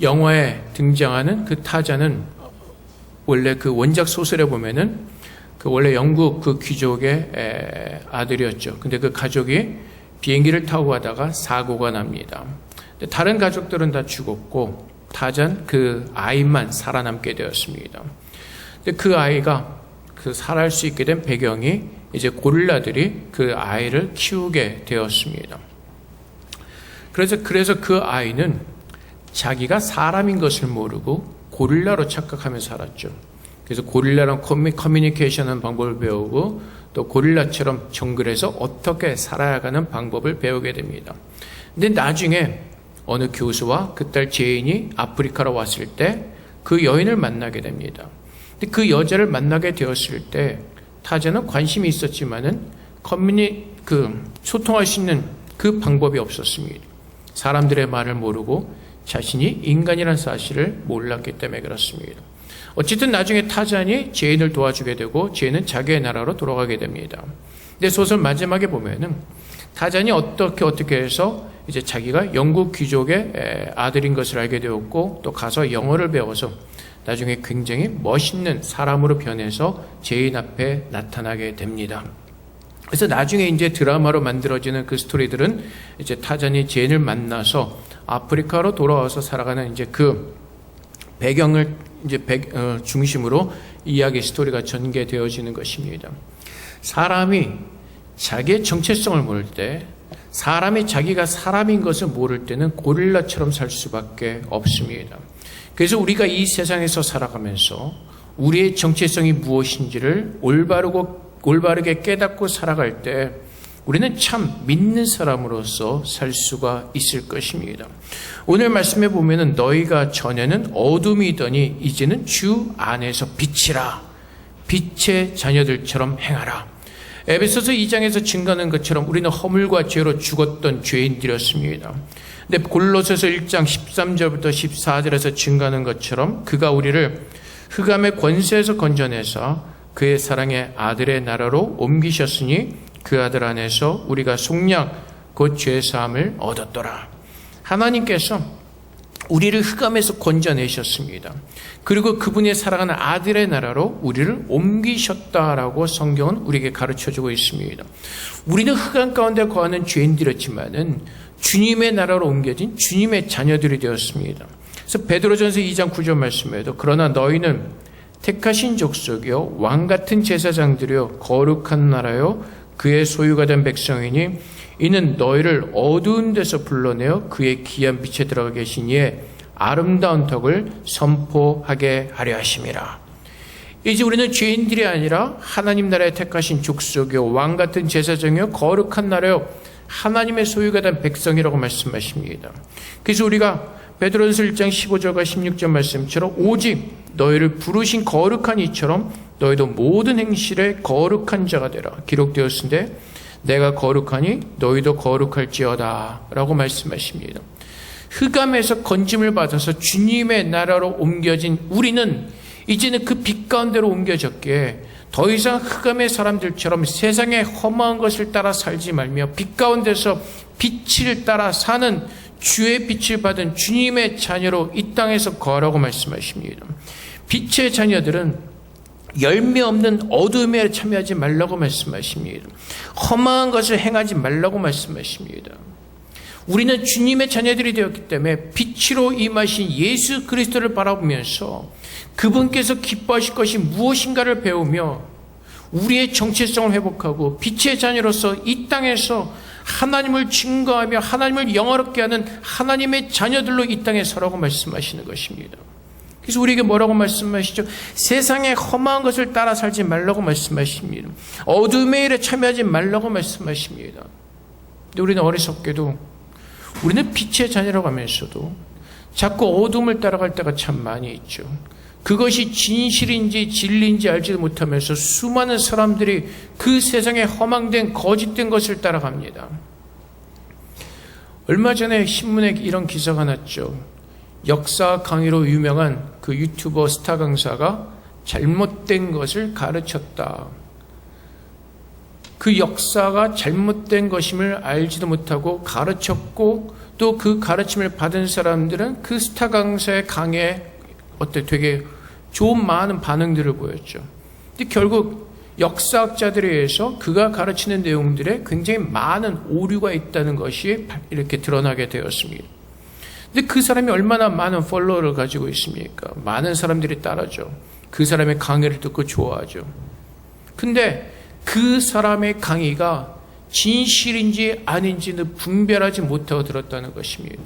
영화에 등장하는 그 타자는 원래 그 원작 소설에 보면은 그 원래 영국 그 귀족의 아들이었죠. 근데 그 가족이 비행기를 타고 가다가 사고가 납니다. 다른 가족들은 다 죽었고 타자는 그 아이만 살아남게 되었습니다. 근데 그 아이가 그 살아날 수 있게 된 배경이 이제 고릴라들이 그 아이를 키우게 되었습니다. 그래서 그 아이는 자기가 사람인 것을 모르고 고릴라로 착각하며 살았죠. 그래서 고릴라랑 커뮤니케이션하는 방법을 배우고 또 고릴라처럼 정글에서 어떻게 살아야 하는 방법을 배우게 됩니다. 근데 나중에 어느 교수와 그 딸 제인이 아프리카로 왔을 때 그 여인을 만나게 됩니다. 근데 그 여자를 만나게 되었을 때 타자는 관심이 있었지만은 소통할 수 있는 그 방법이 없었습니다. 사람들의 말을 모르고 자신이 인간이라는 사실을 몰랐기 때문에 그렇습니다. 어쨌든 나중에 타잔이 제인을 도와주게 되고 제인은 자기의 나라로 돌아가게 됩니다. 근데 소설 마지막에 보면은 타잔이 어떻게 해서 이제 자기가 영국 귀족의 아들인 것을 알게 되었고 또 가서 영어를 배워서 나중에 굉장히 멋있는 사람으로 변해서 제인 앞에 나타나게 됩니다. 그래서 나중에 이제 드라마로 만들어지는 그 스토리들은 이제 타잔이 제인을 만나서 아프리카로 돌아와서 살아가는 이제 그 배경을 이제 중심으로 이야기 스토리가 전개되어지는 것입니다. 사람이 자기의 정체성을 모를 때, 사람이 자기가 사람인 것을 모를 때는 고릴라처럼 살 수밖에 없습니다. 그래서 우리가 이 세상에서 살아가면서 우리의 정체성이 무엇인지를 올바르게 깨닫고 살아갈 때 우리는 참 믿는 사람으로서 살 수가 있을 것입니다. 오늘 말씀에 보면은 너희가 전에는 어둠이더니 이제는 주 안에서 빛이라, 빛의 자녀들처럼 행하라. 에베소서 2장에서 증거하는 것처럼 우리는 허물과 죄로 죽었던 죄인들이었습니다. 근데 골로새서 1장 13절부터 14절에서 증거하는 것처럼 그가 우리를 흑암의 권세에서 건져내서 그의 사랑의 아들의 나라로 옮기셨으니 그 아들 안에서 우리가 속량 곧 죄사함을 얻었더라. 하나님께서 우리를 흑암에서 건져내셨습니다. 그리고 그분의 사랑하는 아들의 나라로 우리를 옮기셨다라고 성경은 우리에게 가르쳐주고 있습니다. 우리는 흑암 가운데 거하는 죄인들이었지만은 주님의 나라로 옮겨진 주님의 자녀들이 되었습니다. 그래서 베드로전서 2장 9절 말씀에도 그러나 너희는 택하신 족속이요 왕같은 제사장들이요 거룩한 나라요 그의 소유가 된 백성이니 이는 너희를 어두운 데서 불러내어 그의 귀한 빛에 들어가 계신 이의 아름다운 덕을 선포하게 하려 하심이라. 이제 우리는 죄인들이 아니라 하나님 나라에 택하신 족속이요 왕같은 제사장이요 거룩한 나라요 하나님의 소유가 된 백성이라고 말씀하십니다. 그래서 우리가 베드로전서 1장 15절과 16절 말씀처럼 오직 너희를 부르신 거룩한 이처럼 너희도 모든 행실에 거룩한 자가 되라 기록되었으되 내가 거룩하니 너희도 거룩할지어다 라고 말씀하십니다. 흑암에서 건짐을 받아서 주님의 나라로 옮겨진 우리는 이제는 그 빛 가운데로 옮겨졌기에 더 이상 흑암의 사람들처럼 세상의 험한 것을 따라 살지 말며 빛 가운데서 빛을 따라 사는 주의 빛을 받은 주님의 자녀로 이 땅에서 거하라고 말씀하십니다. 빛의 자녀들은 열매 없는 어둠에 참여하지 말라고 말씀하십니다. 험한 것을 행하지 말라고 말씀하십니다. 우리는 주님의 자녀들이 되었기 때문에 빛으로 임하신 예수 그리스도를 바라보면서 그분께서 기뻐하실 것이 무엇인가를 배우며 우리의 정체성을 회복하고 빛의 자녀로서 이 땅에서 하나님을 증거하며 하나님을 영화롭게 하는 하나님의 자녀들로 이 땅에 서라고 말씀하시는 것입니다. 그래서 우리에게 뭐라고 말씀하시죠? 세상의 험한 것을 따라 살지 말라고 말씀하십니다. 어둠의 일에 참여하지 말라고 말씀하십니다. 근데 우리는 어리석게도 우리는 빛의 자녀라고 하면서도 자꾸 어둠을 따라갈 때가 참 많이 있죠. 그것이 진실인지 진리인지 알지도 못하면서 수많은 사람들이 그 세상에 허망된 거짓된 것을 따라갑니다. 얼마 전에 신문에 이런 기사가 났죠. 역사 강의로 유명한 그 유튜버 스타 강사가 잘못된 것을 가르쳤다. 그 역사가 잘못된 것임을 알지도 못하고 가르쳤고 또 그 가르침을 받은 사람들은 그 스타 강사의 강의에 되게 좋은 많은 반응들을 보였죠. 근데 결국 역사학자들에 의해서 그가 가르치는 내용들에 굉장히 많은 오류가 있다는 것이 이렇게 드러나게 되었습니다. 근데 그 사람이 얼마나 많은 팔로워를 가지고 있습니까? 많은 사람들이 따라죠. 그 사람의 강의를 듣고 좋아하죠. 근데 그 사람의 강의가 진실인지 아닌지는 분별하지 못하고 들었다는 것입니다.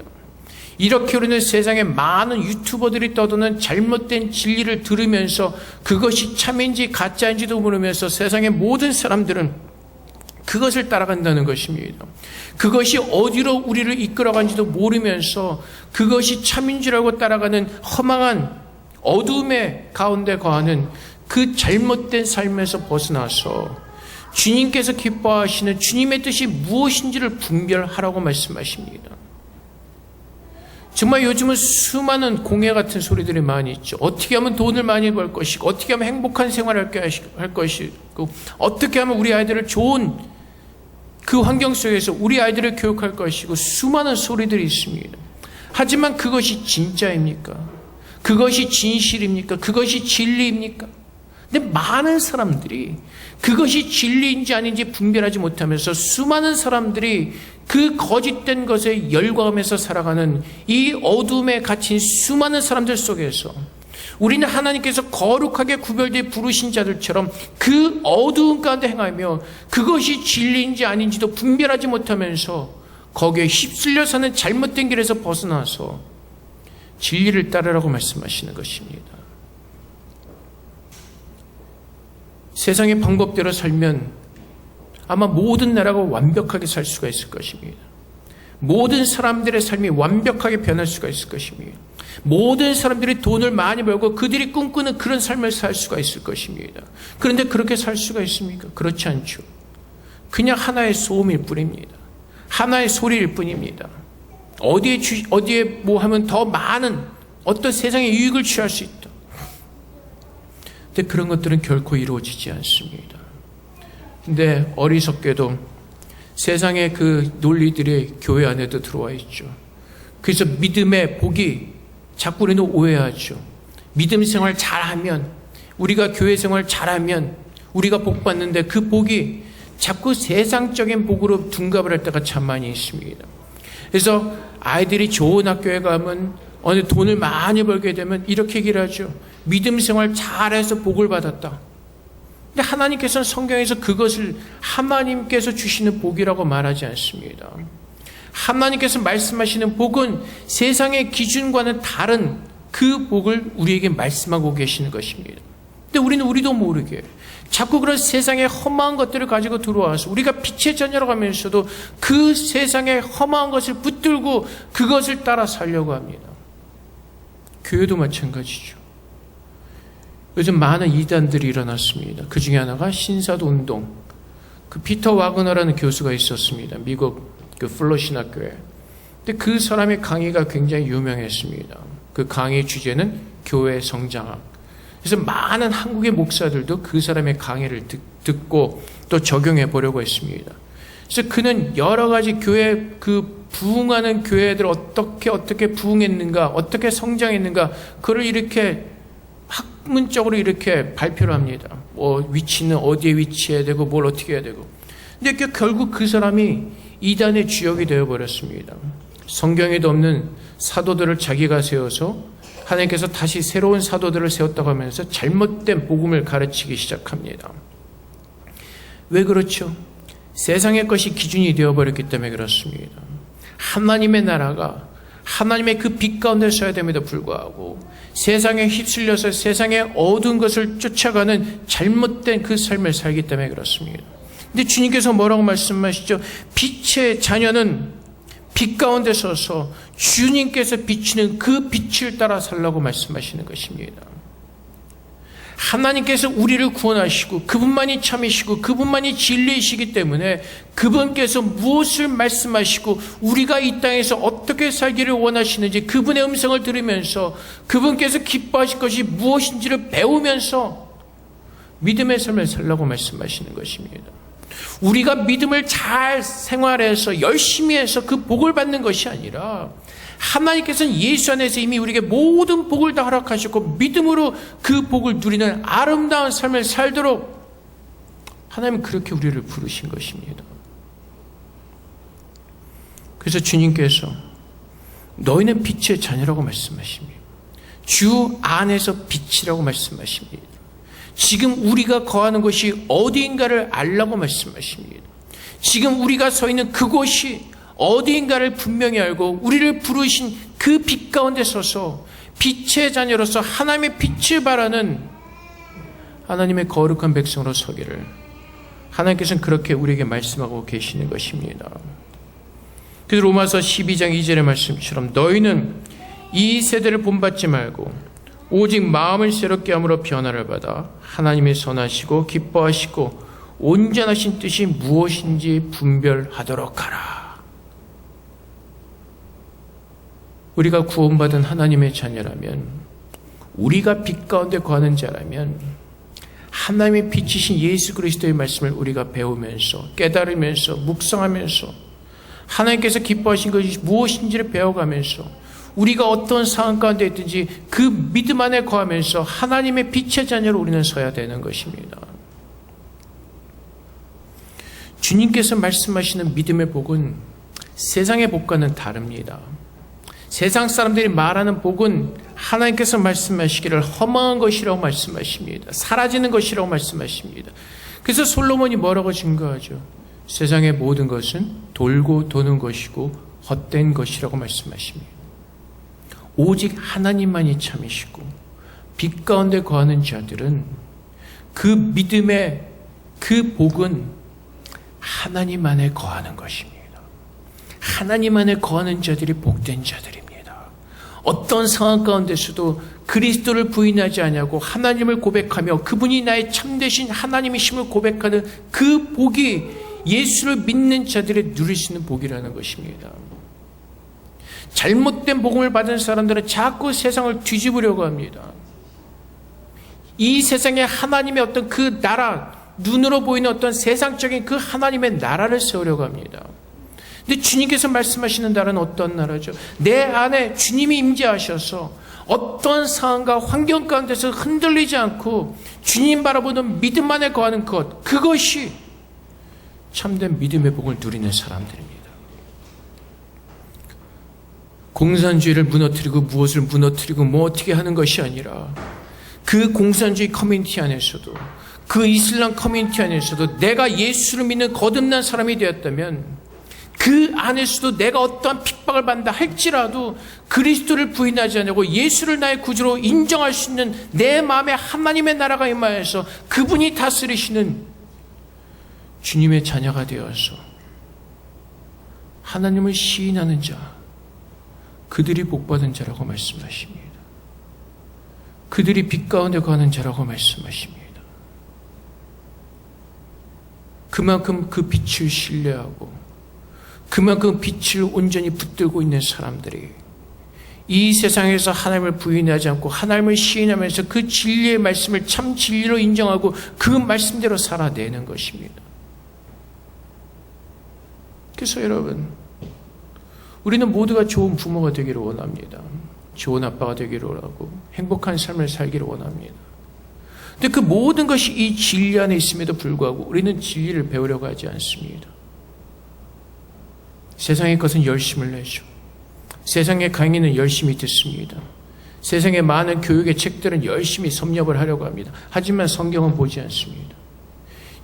이렇게 우리는 세상에 많은 유튜버들이 떠도는 잘못된 진리를 들으면서 그것이 참인지 가짜인지도 모르면서 세상의 모든 사람들은 그것을 따라간다는 것입니다. 그것이 어디로 우리를 이끌어간지도 모르면서 그것이 참인 줄 알고 따라가는 허망한 어둠의 가운데 거하는 그 잘못된 삶에서 벗어나서 주님께서 기뻐하시는 주님의 뜻이 무엇인지를 분별하라고 말씀하십니다. 정말 요즘은 수많은 공예 같은 소리들이 많이 있죠. 어떻게 하면 돈을 많이 벌 것이고, 어떻게 하면 행복한 생활을 할 것이고, 어떻게 하면 우리 아이들을 좋은 그 환경 속에서 우리 아이들을 교육할 것이고, 수많은 소리들이 있습니다. 하지만 그것이 진짜입니까? 그것이 진실입니까? 그것이 진리입니까? 근데 많은 사람들이 그것이 진리인지 아닌지 분별하지 못하면서 수많은 사람들이 그 거짓된 것에 열광하면서 살아가는 이 어둠에 갇힌 수많은 사람들 속에서 우리는 하나님께서 거룩하게 구별되어 부르신 자들처럼 그 어두운 가운데 행하며 그것이 진리인지 아닌지도 분별하지 못하면서 거기에 휩쓸려 사는 잘못된 길에서 벗어나서 진리를 따르라고 말씀하시는 것입니다. 세상의 방법대로 살면 아마 모든 나라가 완벽하게 살 수가 있을 것입니다. 모든 사람들의 삶이 완벽하게 변할 수가 있을 것입니다. 모든 사람들이 돈을 많이 벌고 그들이 꿈꾸는 그런 삶을 살 수가 있을 것입니다. 그런데 그렇게 살 수가 있습니까? 그렇지 않죠. 그냥 하나의 소음일 뿐입니다. 하나의 소리일 뿐입니다. 어디에 뭐 하면 더 많은 어떤 세상의 유익을 취할 수 있다. 근데 그런 것들은 결코 이루어지지 않습니다. 근데 어리석게도 세상의 그 논리들이 교회 안에도 들어와 있죠. 그래서 믿음의 복이 자꾸 우리는 오해하죠. 믿음 생활 잘하면, 우리가 교회 생활 잘하면 우리가 복 받는데 그 복이 자꾸 세상적인 복으로 둔갑을 할 때가 참 많이 있습니다. 그래서 아이들이 좋은 학교에 가면 어느 돈을 많이 벌게 되면 이렇게 얘기를 하죠. 믿음 생활 잘해서 복을 받았다. 근데 하나님께서는 성경에서 그것을 하나님께서 주시는 복이라고 말하지 않습니다. 하나님께서 말씀하시는 복은 세상의 기준과는 다른 그 복을 우리에게 말씀하고 계시는 것입니다. 근데 우리도 모르게 자꾸 그런 세상의 험한 것들을 가지고 들어와서 우리가 빛의 자녀라고 하면서도 그 세상의 험한 것을 붙들고 그것을 따라 살려고 합니다. 교회도 마찬가지죠. 요즘 많은 이단들이 일어났습니다. 그 중에 하나가 신사도 운동. 그 피터 와그너라는 교수가 있었습니다. 미국 그 플러 신학교에. 근데 그 사람의 강의가 굉장히 유명했습니다. 그 강의 주제는 교회 성장학. 그래서 많은 한국의 목사들도 그 사람의 강의를 듣고 또 적용해 보려고 했습니다. 그래서 그는 여러 가지 교회 그 부흥하는 교회들 어떻게 부흥했는가, 어떻게 성장했는가, 그걸 이렇게 학문적으로 이렇게 발표를 합니다. 뭐 위치는 어디에 위치해야 되고 뭘 어떻게 해야 되고. 근데 결국 그 사람이 이단의 주역이 되어버렸습니다. 성경에도 없는 사도들을 자기가 세워서 하나님께서 다시 새로운 사도들을 세웠다고 하면서 잘못된 복음을 가르치기 시작합니다. 왜 그렇죠? 세상의 것이 기준이 되어버렸기 때문에 그렇습니다. 하나님의 나라가 하나님의 그 빛 가운데 서야 됨에도 불구하고 세상에 휩쓸려서 세상의 어두운 것을 쫓아가는 잘못된 그 삶을 살기 때문에 그렇습니다. 근데 주님께서 뭐라고 말씀하시죠? 빛의 자녀는 빛 가운데 서서 주님께서 비치는 그 빛을 따라 살라고 말씀하시는 것입니다. 하나님께서 우리를 구원하시고 그분만이 참이시고 그분만이 진리이시기 때문에 그분께서 무엇을 말씀하시고 우리가 이 땅에서 어떻게 살기를 원하시는지 그분의 음성을 들으면서 그분께서 기뻐하실 것이 무엇인지를 배우면서 믿음의 삶을 살라고 말씀하시는 것입니다. 우리가 믿음을 잘 생활해서 열심히 해서 그 복을 받는 것이 아니라 하나님께서는 예수 안에서 이미 우리에게 모든 복을 다 허락하셨고 믿음으로 그 복을 누리는 아름다운 삶을 살도록 하나님은 그렇게 우리를 부르신 것입니다. 그래서 주님께서 너희는 빛의 자녀라고 말씀하십니다. 주 안에서 빛이라고 말씀하십니다. 지금 우리가 거하는 곳이 어디인가를 알라고 말씀하십니다. 지금 우리가 서 있는 그곳이 어디인가를 분명히 알고 우리를 부르신 그 빛 가운데 서서 빛의 자녀로서 하나님의 빛을 바라는 하나님의 거룩한 백성으로 서기를 하나님께서는 그렇게 우리에게 말씀하고 계시는 것입니다. 그래서 로마서 12장 2절의 말씀처럼 너희는 이 세대를 본받지 말고 오직 마음을 새롭게 함으로 변화를 받아 하나님의 선하시고 기뻐하시고 온전하신 뜻이 무엇인지 분별하도록 하라. 우리가 구원받은 하나님의 자녀라면, 우리가 빛 가운데 거하는 자라면 하나님의 빛이신 예수 그리스도의 말씀을 우리가 배우면서 깨달으면서 묵상하면서 하나님께서 기뻐하신 것이 무엇인지를 배워가면서 우리가 어떤 상황 가운데 있든지 그 믿음 안에 거하면서 하나님의 빛의 자녀로 우리는 서야 되는 것입니다. 주님께서 말씀하시는 믿음의 복은 세상의 복과는 다릅니다. 세상 사람들이 말하는 복은 하나님께서 말씀하시기를 허망한 것이라고 말씀하십니다. 사라지는 것이라고 말씀하십니다. 그래서 솔로몬이 뭐라고 증거하죠? 세상의 모든 것은 돌고 도는 것이고 헛된 것이라고 말씀하십니다. 오직 하나님만이 참이시고 빛 가운데 거하는 자들은 그 믿음의 그 복은 하나님 안에 거하는 것입니다. 하나님 안에 거하는 자들이 복된 자들입니다. 어떤 상황 가운데서도 그리스도를 부인하지 않냐고 하나님을 고백하며 그분이 나의 참되신 하나님이심을 고백하는 그 복이 예수를 믿는 자들이 누릴 수 있는 복이라는 것입니다. 잘못된 복음을 받은 사람들은 자꾸 세상을 뒤집으려고 합니다. 이 세상에 하나님의 어떤 그 나라, 눈으로 보이는 어떤 세상적인 그 하나님의 나라를 세우려고 합니다. 근데 주님께서 말씀하시는 나라는 어떤 나라죠? 내 안에 주님이 임재하셔서 어떤 상황과 환경 가운데서 흔들리지 않고 주님 바라보는 믿음 안에 거하는 것, 그것이 참된 믿음의 복을 누리는 사람들입니다. 공산주의를 무너뜨리고 무엇을 무너뜨리고 뭐 어떻게 하는 것이 아니라 그 공산주의 커뮤니티 안에서도 그 이슬람 커뮤니티 안에서도 내가 예수를 믿는 거듭난 사람이 되었다면 그 안에서도 내가 어떠한 핍박을 받는다 할지라도 그리스도를 부인하지 않고 예수를 나의 구주로 인정할 수 있는 내 마음에 하나님의 나라가 임하여서 그분이 다스리시는 주님의 자녀가 되어서 하나님을 시인하는 자, 그들이 복받은 자라고 말씀하십니다. 그들이 빛 가운데 거하는 자라고 말씀하십니다. 그만큼 그 빛을 신뢰하고 그만큼 빛을 온전히 붙들고 있는 사람들이 이 세상에서 하나님을 부인하지 않고 하나님을 시인하면서 그 진리의 말씀을 참 진리로 인정하고 그 말씀대로 살아내는 것입니다. 그래서 여러분, 우리는 모두가 좋은 부모가 되기를 원합니다. 좋은 아빠가 되기를 원하고 행복한 삶을 살기를 원합니다. 근데 그 모든 것이 이 진리 안에 있음에도 불구하고 우리는 진리를 배우려고 하지 않습니다. 세상의 것은 열심을 내죠. 세상의 강의는 열심히 듣습니다. 세상의 많은 교육의 책들은 열심히 섭렵을 하려고 합니다. 하지만 성경은 보지 않습니다.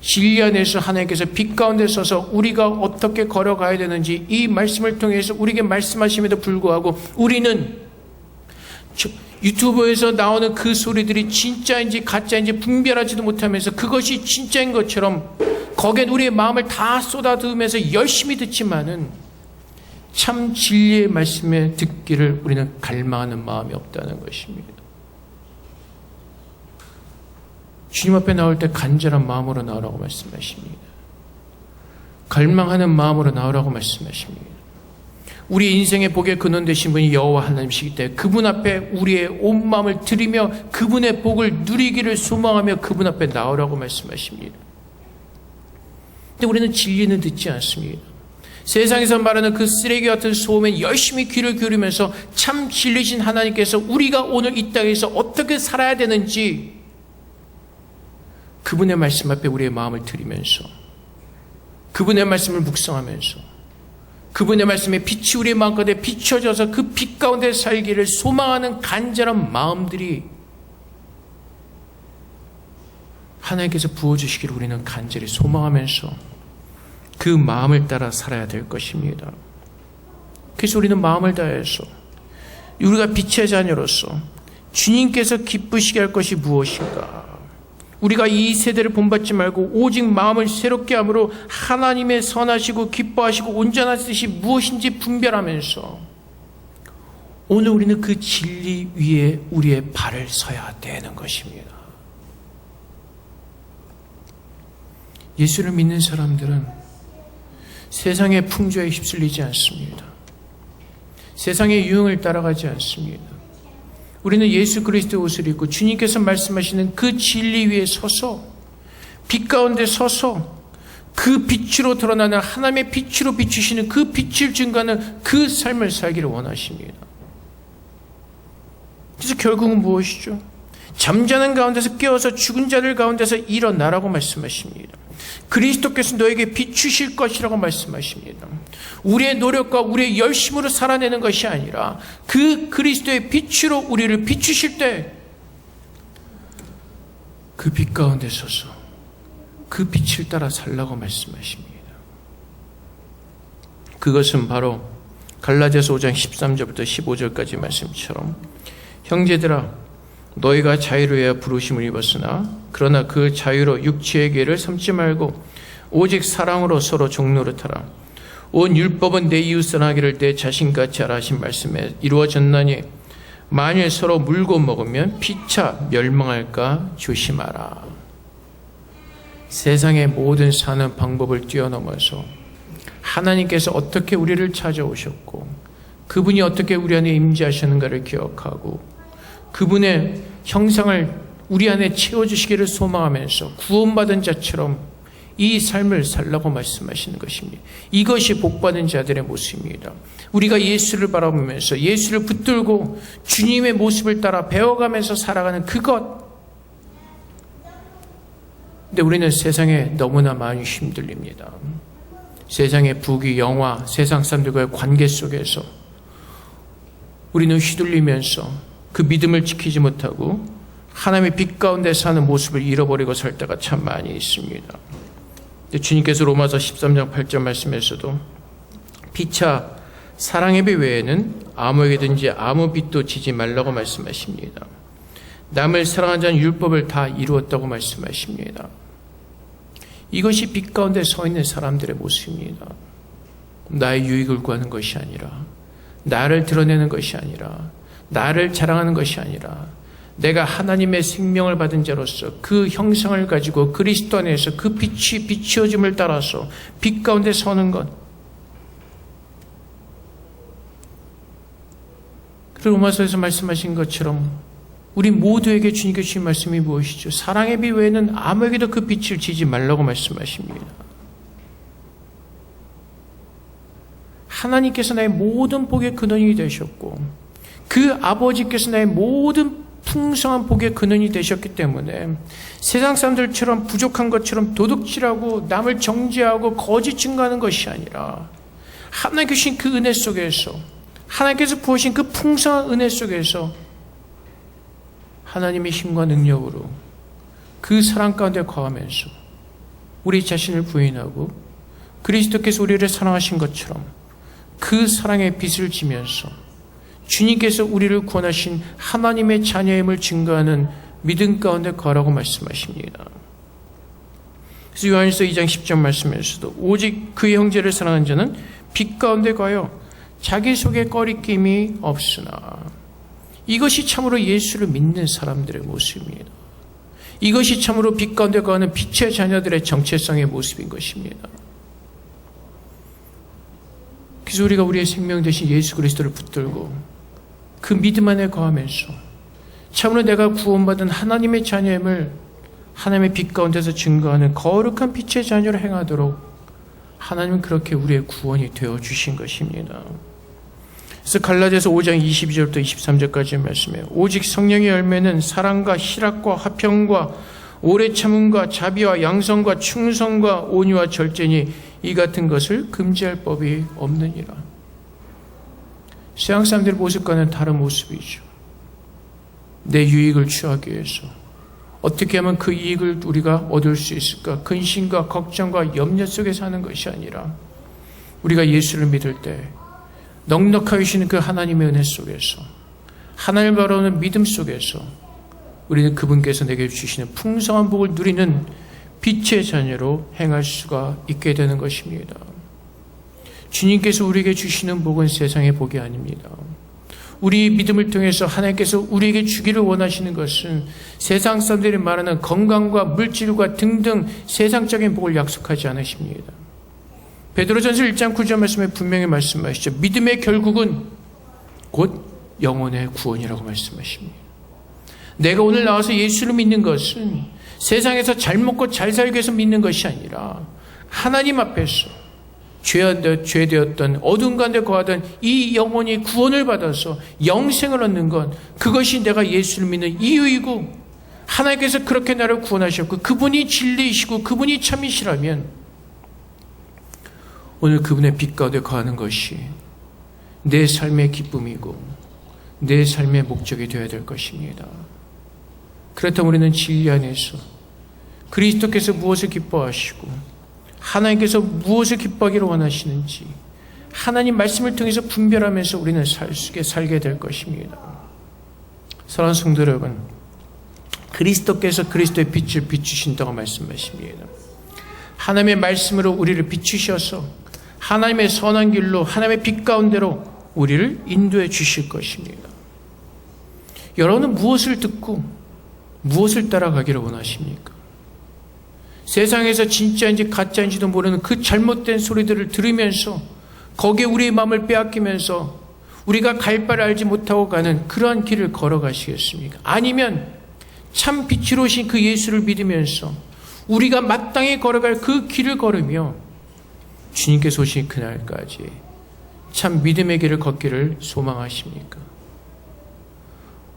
진리 안에서 하나님께서 빛 가운데 서서 우리가 어떻게 걸어가야 되는지 이 말씀을 통해서 우리에게 말씀하심에도 불구하고 우리는 유튜브에서 나오는 그 소리들이 진짜인지 가짜인지 분별하지도 못하면서 그것이 진짜인 것처럼 거기에 우리의 마음을 다 쏟아부으면서 열심히 듣지만은 참 진리의 말씀에 듣기를 우리는 갈망하는 마음이 없다는 것입니다. 주님 앞에 나올 때 간절한 마음으로 나오라고 말씀하십니다. 갈망하는 마음으로 나오라고 말씀하십니다. 우리 인생의 복의 근원 되신 분이 여호와 하나님이시기 때문에 그분 앞에 우리의 온 마음을 드리며 그분의 복을 누리기를 소망하며 그분 앞에 나오라고 말씀하십니다. 근데 우리는 진리는 듣지 않습니다. 세상에서 말하는 그 쓰레기 같은 소음에 열심히 귀를 기울이면서 참 진리신 하나님께서 우리가 오늘 이 땅에서 어떻게 살아야 되는지 그분의 말씀 앞에 우리의 마음을 드리면서 그분의 말씀을 묵상하면서 그분의 말씀에 빛이 우리의 마음가운데 비춰져서 그 빛 가운데 살기를 소망하는 간절한 마음들이 하나님께서 부어주시기를 우리는 간절히 소망하면서 그 마음을 따라 살아야 될 것입니다. 그래서 우리는 마음을 다해서 우리가 빛의 자녀로서 주님께서 기쁘시게 할 것이 무엇인가? 우리가 이 세대를 본받지 말고 오직 마음을 새롭게 함으로 하나님의 선하시고 기뻐하시고 온전한 뜻이 무엇인지 분별하면서 오늘 우리는 그 진리 위에 우리의 발을 서야 되는 것입니다. 예수를 믿는 사람들은 세상의 풍조에 휩쓸리지 않습니다. 세상의 유행을 따라가지 않습니다. 우리는 예수 그리스도의 옷을 입고 주님께서 말씀하시는 그 진리 위에 서서 빛 가운데 서서 그 빛으로 드러나는 하나님의 빛으로 비추시는 그 빛을 증거하는 그 삶을 살기를 원하십니다. 그래서 결국은 무엇이죠? 잠자는 가운데서 깨어서 죽은 자들 가운데서 일어나라고 말씀하십니다. 그리스도께서 너에게 비추실 것이라고 말씀하십니다. 우리의 노력과 우리의 열심으로 살아내는 것이 아니라 그 그리스도의 빛으로 우리를 비추실 때 그 빛 가운데 서서 그 빛을 따라 살라고 말씀하십니다. 그것은 바로 갈라디아서 5장 13절부터 15절까지 말씀처럼 형제들아 너희가 자유로야 부르심을 입었으나 그러나 그 자유로 육체의 계를 삼지 말고 오직 사랑으로 서로 종노릇하라. 온 율법은 내 이웃 사랑하기를 내 자신같이 하라 하신 말씀에 이루어졌나니 만일 서로 물고 먹으면 피차 멸망할까 조심하라. 세상의 모든 사는 방법을 뛰어넘어서 하나님께서 어떻게 우리를 찾아오셨고 그분이 어떻게 우리 안에 임재하시는가를 기억하고 그분의 형상을 우리 안에 채워주시기를 소망하면서 구원받은 자처럼 이 삶을 살라고 말씀하시는 것입니다. 이것이 복받은 자들의 모습입니다. 우리가 예수를 바라보면서 예수를 붙들고 주님의 모습을 따라 배워가면서 살아가는 그것. 근데 우리는 세상에 너무나 많이 힘들립니다. 세상의 부귀, 영화, 세상 사람들과의 관계 속에서 우리는 휘둘리면서 그 믿음을 지키지 못하고 하나님의 빛 가운데 사는 모습을 잃어버리고 살 때가 참 많이 있습니다. 주님께서 로마서 13장 8절 말씀에서도 피차 사랑의 빛 외에는 아무에게든지 아무 빛도 지지 말라고 말씀하십니다. 남을 사랑하는 자는 율법을 다 이루었다고 말씀하십니다. 이것이 빛 가운데 서 있는 사람들의 모습입니다. 나의 유익을 구하는 것이 아니라 나를 드러내는 것이 아니라 나를 자랑하는 것이 아니라 내가 하나님의 생명을 받은 자로서 그 형상을 가지고 그리스도 안에서 그 빛이 비추어짐을 따라서 빛 가운데 서는 것. 그리고 로마서에서 말씀하신 것처럼 우리 모두에게 주님께 주신 말씀이 무엇이죠? 사랑의 빛 외에는 아무에게도 그 빛을 지지 말라고 말씀하십니다. 하나님께서 나의 모든 복의 근원이 되셨고 그 아버지께서 나의 모든 풍성한 복의 근원이 되셨기 때문에 세상 사람들처럼 부족한 것처럼 도둑질하고 남을 정죄하고 거짓 증거하는 것이 아니라 하나님께 주신 그 은혜 속에서 하나님께서 부으신 그 풍성한 은혜 속에서 하나님의 힘과 능력으로 그 사랑 가운데 거하면서 우리 자신을 부인하고 그리스도께서 우리를 사랑하신 것처럼 그 사랑의 빛을 지면서 주님께서 우리를 구원하신 하나님의 자녀임을 증거하는 믿음 가운데 거라고 말씀하십니다. 그래서 요한일서 2장 10절 말씀에서도 오직 그의 형제를 사랑하는 자는 빛 가운데 거하여 자기 속에 꺼리낌이 없으나 이것이 참으로 예수를 믿는 사람들의 모습입니다. 이것이 참으로 빛 가운데 거하는 빛의 자녀들의 정체성의 모습인 것입니다. 그래서 우리가 우리의 생명 대신 예수 그리스도를 붙들고 그 믿음 안에 거하면서 참으로 내가 구원받은 하나님의 자녀임을 하나님의 빛 가운데서 증거하는 거룩한 빛의 자녀로 행하도록 하나님은 그렇게 우리의 구원이 되어 주신 것입니다. 그래서 갈라디아서 5장 22절부터 23절까지 말씀해요. 오직 성령의 열매는 사랑과 희락과 화평과 오래 참음과 자비와 양성과 충성과 온유와 절제니 이 같은 것을 금지할 법이 없느니라. 세상 사람들의 모습과는 다른 모습이죠. 내 유익을 취하기 위해서 어떻게 하면 그 이익을 우리가 얻을 수 있을까? 근심과 걱정과 염려 속에 사는 것이 아니라 우리가 예수를 믿을 때 넉넉하게 주시는 그 하나님의 은혜 속에서 하나님을 바라보는 믿음 속에서 우리는 그분께서 내게 주시는 풍성한 복을 누리는 빛의 자녀로 행할 수가 있게 되는 것입니다. 주님께서 우리에게 주시는 복은 세상의 복이 아닙니다. 우리 믿음을 통해서 하나님께서 우리에게 주기를 원하시는 것은 세상 사람들이 말하는 건강과 물질과 등등 세상적인 복을 약속하지 않으십니다. 베드로전서 1장 9절 말씀에 분명히 말씀하시죠. 믿음의 결국은 곧 영혼의 구원이라고 말씀하십니다. 내가 오늘 나와서 예수를 믿는 것은 세상에서 잘 먹고 잘 살기 위해서 믿는 것이 아니라 하나님 앞에서 죄되었던 어두운 가운데 거하던 이 영혼이 구원을 받아서 영생을 얻는 것, 그것이 내가 예수를 믿는 이유이고 하나님께서 그렇게 나를 구원하셨고 그분이 진리이시고 그분이 참이시라면 오늘 그분의 빛 가운데 거하는 것이 내 삶의 기쁨이고 내 삶의 목적이 되어야 될 것입니다. 그렇다면 우리는 진리 안에서 그리스도께서 무엇을 기뻐하시고 하나님께서 무엇을 기뻐하기를 원하시는지 하나님 말씀을 통해서 분별하면서 우리는 살게 될 것입니다. 사랑하는 성도 여러분, 그리스도께서 그리스도의 빛을 비추신다고 말씀하십니다. 하나님의 말씀으로 우리를 비추셔서 하나님의 선한 길로 하나님의 빛 가운데로 우리를 인도해 주실 것입니다. 여러분은 무엇을 듣고 무엇을 따라가기를 원하십니까? 세상에서 진짜인지 가짜인지도 모르는 그 잘못된 소리들을 들으면서 거기에 우리의 마음을 빼앗기면서 우리가 갈 바를 알지 못하고 가는 그러한 길을 걸어가시겠습니까? 아니면 참 빛으로 오신 그 예수를 믿으면서 우리가 마땅히 걸어갈 그 길을 걸으며 주님께서 오신 그날까지 참 믿음의 길을 걷기를 소망하십니까?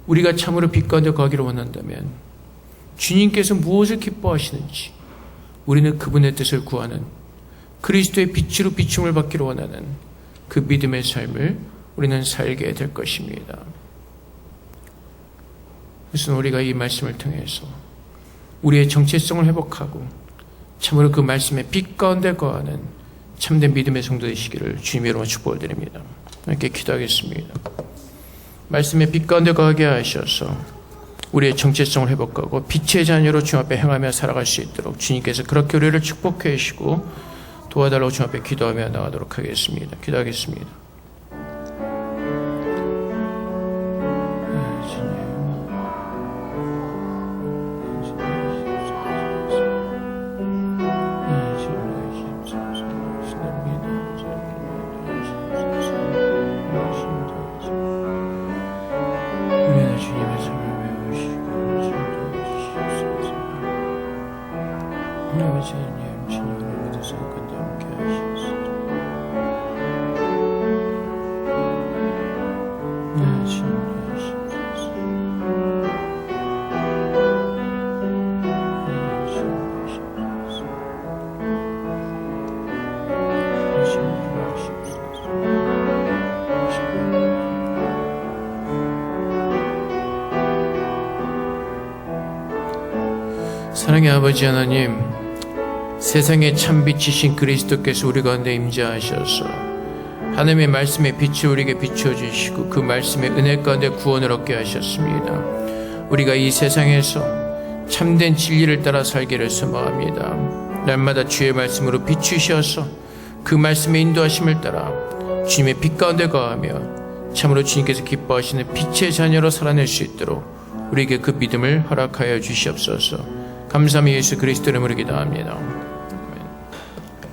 우리가 참으로 빛 가운데 가기를 원한다면 주님께서 무엇을 기뻐하시는지 우리는 그분의 뜻을 구하는 그리스도의 빛으로 비춤을 받기를 원하는 그 믿음의 삶을 우리는 살게 될 것입니다. 그래서 우리가 이 말씀을 통해서 우리의 정체성을 회복하고 참으로 그 말씀의 빛 가운데 거하는 참된 믿음의 성도 되시기를 주님의 이름으로 축복을 드립니다. 함께 기도하겠습니다. 말씀의 빛 가운데 거하게 하셔서 우리의 정체성을 회복하고 빛의 자녀로 주님 앞에 행하며 살아갈 수 있도록 주님께서 그렇게 우리를 축복해 주시고 도와달라고 주님 앞에 기도하며 나가도록 하겠습니다. 기도하겠습니다. 사랑의 아버지 하나님, 세상의 참빛이신 그리스도께서 우리 가운데 임재하셔서 하나님의 말씀의 빛을 우리에게 비춰주시고 그 말씀의 은혜 가운데 구원을 얻게 하셨습니다. 우리가 이 세상에서 참된 진리를 따라 살기를 소망합니다. 날마다 주의 말씀으로 비추셔서 그 말씀의 인도하심을 따라 주님의 빛 가운데 거하며 참으로 주님께서 기뻐하시는 빛의 자녀로 살아낼 수 있도록 우리에게 그 믿음을 허락하여 주시옵소서. 감사하며 예수 그리스도 이름으로 기도합니다.